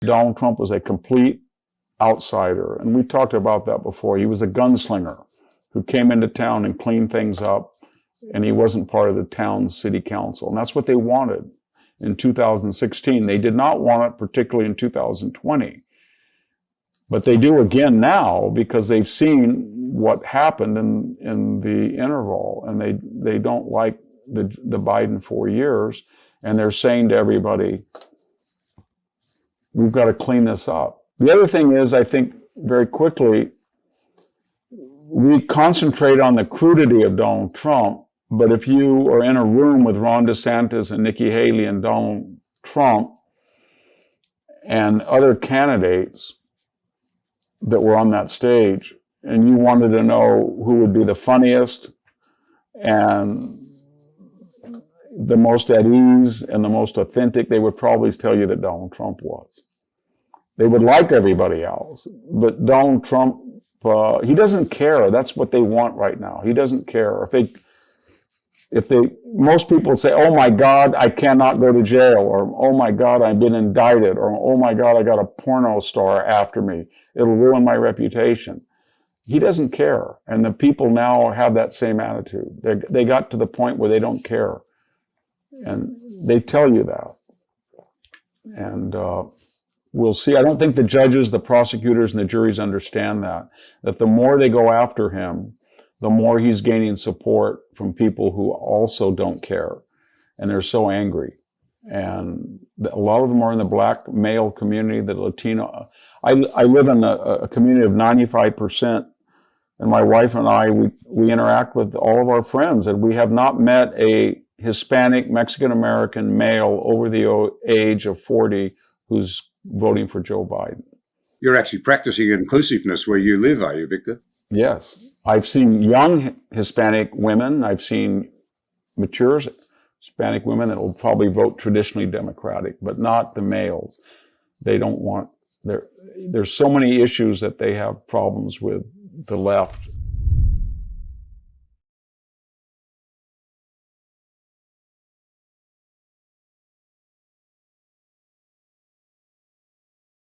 Donald Trump was a complete outsider, and we talked about that before. He was a gunslinger who came into town and cleaned things up, and he wasn't part of the town's city council. And that's what they wanted in 2016. They did not want it particularly in 2020. But they do again now because they've seen what happened in the interval, and they don't like the Biden 4 years, and they're saying to everybody, we've got to clean this up. The other thing is, I think very quickly, we concentrate on the crudity of Donald Trump, but if you are in a room with Ron DeSantis and Nikki Haley and Donald Trump and other candidates that were on that stage, and you wanted to know who would be the funniest and the most at ease and the most authentic, they would probably tell you that Donald Trump was. They would like everybody else, but Donald Trump, he doesn't care. That's what they want right now. He doesn't care. Most people say, oh my God, I cannot go to jail, or oh my God, I've been indicted, or oh my God, I got a porno star after me. It'll ruin my reputation. He doesn't care. And the people now have that same attitude. They got to the point where they don't care. And they tell you that. And we'll see. I don't think the judges, the prosecutors, and the juries understand that the more they go after him, the more he's gaining support from people who also don't care. And they're so angry. And a lot of them are in the black male community, the Latino. I live in a community of 95%, and my wife and I, we interact with all of our friends, and we have not met a Hispanic, Mexican-American male over the age of 40 who's voting for Joe Biden. You're actually practicing inclusiveness where you live, are you, Victor? Yes. I've seen young Hispanic women. I've seen mature Hispanic women that will probably vote traditionally Democratic, but not the males. They don't want, there's so many issues that they have problems with the left